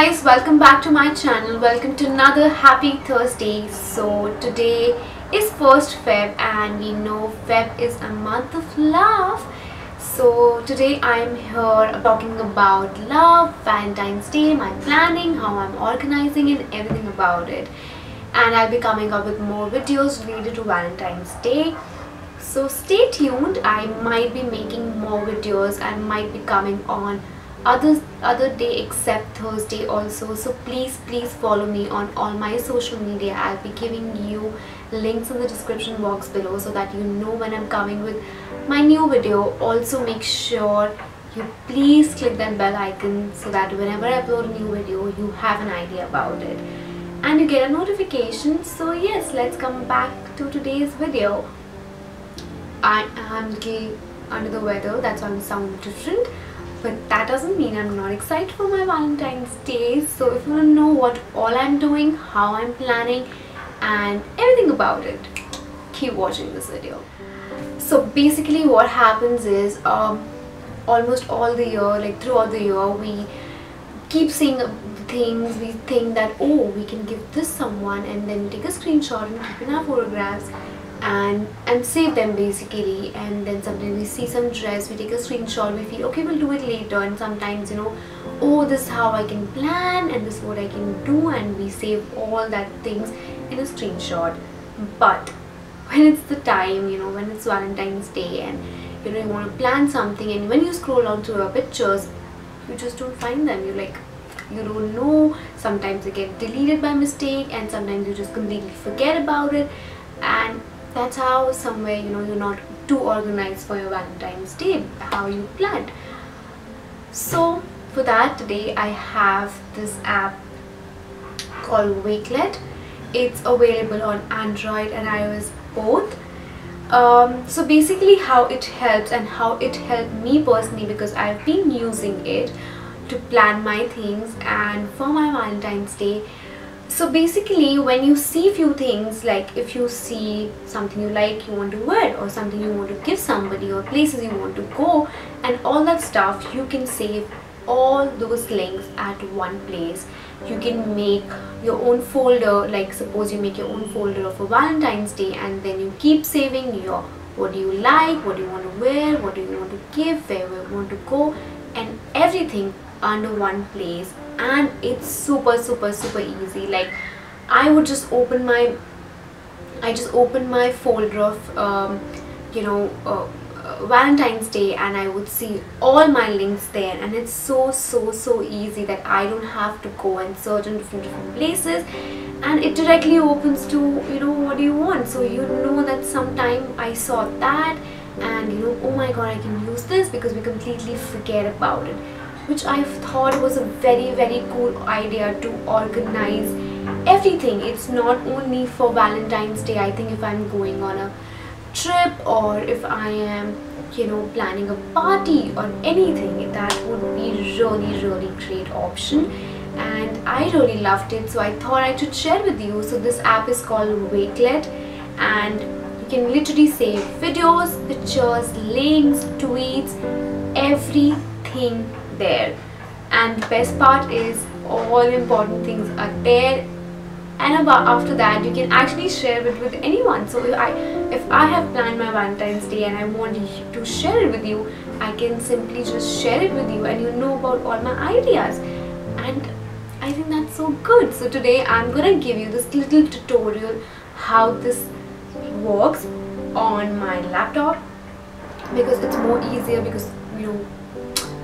guys, welcome back to my channel. Welcome to another happy Thursday. So today is 1st Feb and we know Feb is a month of love. So today I'm here talking about love, Valentine's Day, my planning, how I'm organizing and everything about it. And I'll be coming up with more videos related to Valentine's Day. So stay tuned. I might be making more videos. I might be coming on other day except Thursday also. So please follow me on all my social media. I'll be giving you links in the description box below so that you know when I'm coming with my new video. Also make sure you please click that bell icon so that whenever I upload a new video you have an idea about it and you get a notification. So yes, let's come back to today's video. I am a little under the weather, that's why I sound different. But that doesn't mean I'm not excited for my Valentine's Day. So if you want to know what all I'm doing, how I'm planning and everything about it, keep watching this video. So basically what happens is almost all the year, like throughout the year, we keep seeing things. We think that, oh, we can give this someone, and then we take a screenshot and keep in our photographs and save them basically. And then sometimes we see some dress, we take a screenshot, we feel okay, we'll do it later. And sometimes, you know, oh, this is how I can plan and this is what I can do, and we save all that things in a screenshot. But when it's the time, you know, when it's Valentine's Day and you know you want to plan something, and when you scroll down to your pictures, you just don't find them. You don't know. Sometimes they get deleted by mistake, and sometimes you just completely forget about it. And that's how somewhere, you know, you're not too organized for your Valentine's Day, how you planned. So for that, today I have this app called WAKELET. It's available on Android and iOS both. So basically how it helps and how it helped me personally, because I've been using it to plan my things and for my Valentine's Day. So basically when you see few things, like if you see something you like, you want to wear, or something you want to give somebody, or places you want to go and all that stuff, you can save all those links at one place. You can make your own folder, like suppose you make your own folder for Valentine's Day, and then you keep saving your what do you like, what do you want to wear, what do you want to give, where you want to go, and everything under one place. And it's super easy. Like I just open my folder of Valentine's Day, and I would see all my links there, and it's so easy that I don't have to go and search in different places, and it directly opens to, you know, what do you want. So you know that sometime I saw that and, you know, oh my god, I can use this, because we completely forget about it, which I thought was a very cool idea to organize everything. It's not only for Valentine's Day. I think if I'm going on a trip, or if I am, you know, planning a party or anything, that would be really great option, and I really loved it. So I thought I should share with you. So this app is called WAKELET, and you can literally save videos, pictures, links, tweets, everything there. And the best part is all important things are there, and after that you can actually share it with anyone. So if I have planned my Valentine's Day and I want to share it with you, I can simply just share it with you, and you know about all my ideas, and I think that's so good. So today I'm gonna give you this little tutorial how this works on my laptop, because it's more easier, because you know,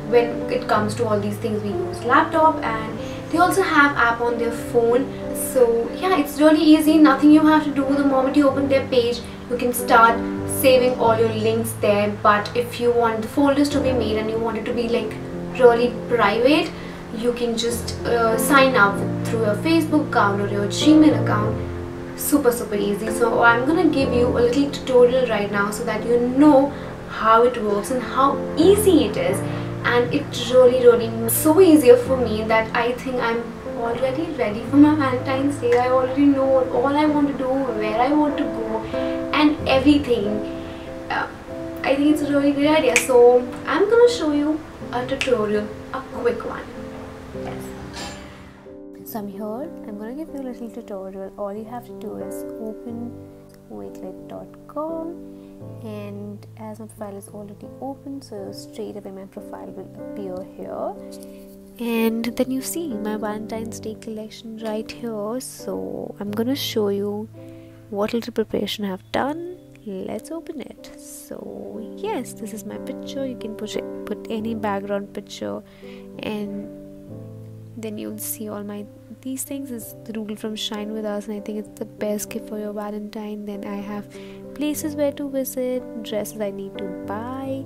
when it comes to all these things we use laptop, and they also have app on their phone. So yeah, it's really easy. Nothing you have to do. The moment you open their page, you can start saving all your links there. But if you want the folders to be made and you want it to be like really private, you can just sign up through your Facebook account or your Gmail account. Super easy. So I'm gonna give you a little tutorial right now so that you know how it works and how easy it is. And it really so easier for me that I think I'm already ready for my Valentine's Day. I already know what all I want to do, where I want to go, and everything. I think it's a really great idea. So I'm gonna show you a tutorial, a quick one. Yes. So I'm here. I'm gonna give you a little tutorial. All you have to do is open wakelet.com, and as my profile is already open, so straight away my profile will appear here, and then you see my Valentine's Day collection right here. So I'm gonna show you what little preparation I have done. Let's open it. So yes, this is my picture. You can put any background picture, and then you'll see all these things. Is the rule from Shine With Us, and I think it's the best gift for your Valentine. Then I have places where to visit, dresses I need to buy,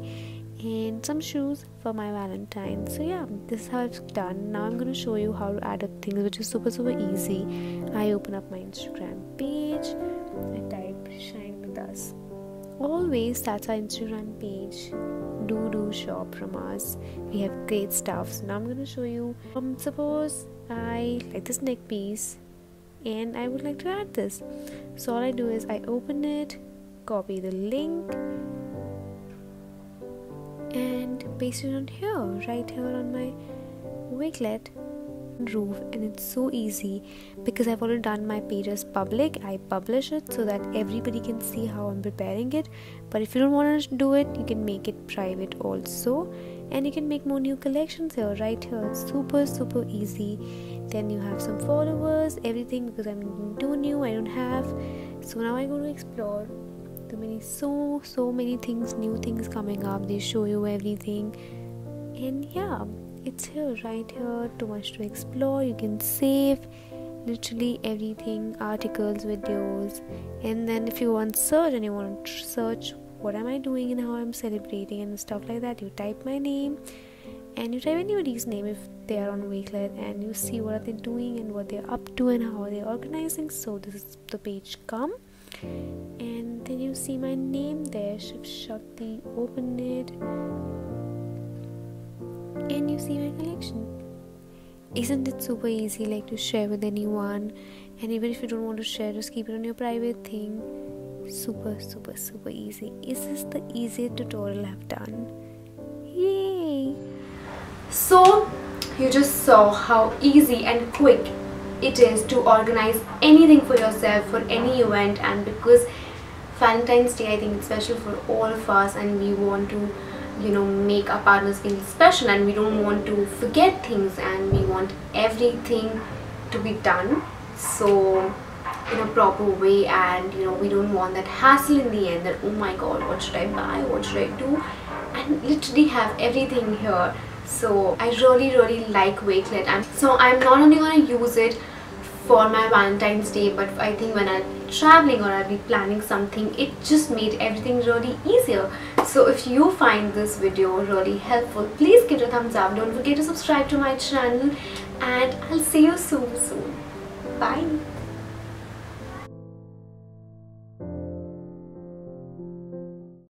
and some shoes for my Valentine. So yeah, this is how it's done. Now I'm going to show you how to add up things, which is super easy. I open up my Instagram page, I type Shine With Us. Always, that's our Instagram page. Do shop from us. We have great stuff. So now I'm going to show you, suppose I like this neck piece and I would like to add this. So all I do is I open it, copy the link, and paste it on here, right here on my Wakelet roof. And it's so easy because I've already done my page as public. I publish it so that everybody can see how I'm preparing it. But if you don't want to do it, you can make it private also, and you can make more new collections here, right here. It's super easy. Then you have some followers, everything, because I'm too new, I don't have. So now I go to explore. So many things, new things coming up. They show you everything, and yeah, it's here, right here. Too much to explore. You can save literally everything, articles, videos, and then if you want search and you want to search what am I doing and how I'm celebrating and stuff like that, you type my name and you type anybody's name if they are on Wakelet, and you see what are they doing and what they're up to and how they're organizing. So this is the page come, and then you see my name there, SHIVSHAKTI. Open it and you see my collection. Isn't it super easy, like to share with anyone? And even if you don't want to share, just keep it on your private thing. Super easy. Is this the easiest tutorial I've done? Yay! So you just saw how easy and quick it is to organize anything for yourself for any event. And because Valentine's Day, I think it's special for all of us, and we want to make our partners feel special, and we don't want to forget things, and we want everything to be done so in a proper way, and we don't want that hassle in the end that, oh my god, what should I buy, what should I do, and literally have everything here. So I really like Wakelet, and so I'm not only going to use it for my Valentine's Day, but I think when I'm traveling or I'll be planning something, it just made everything really easier. So if you find this video really helpful, please give it a thumbs up. Don't forget to subscribe to my channel, and I'll see you soon. Bye.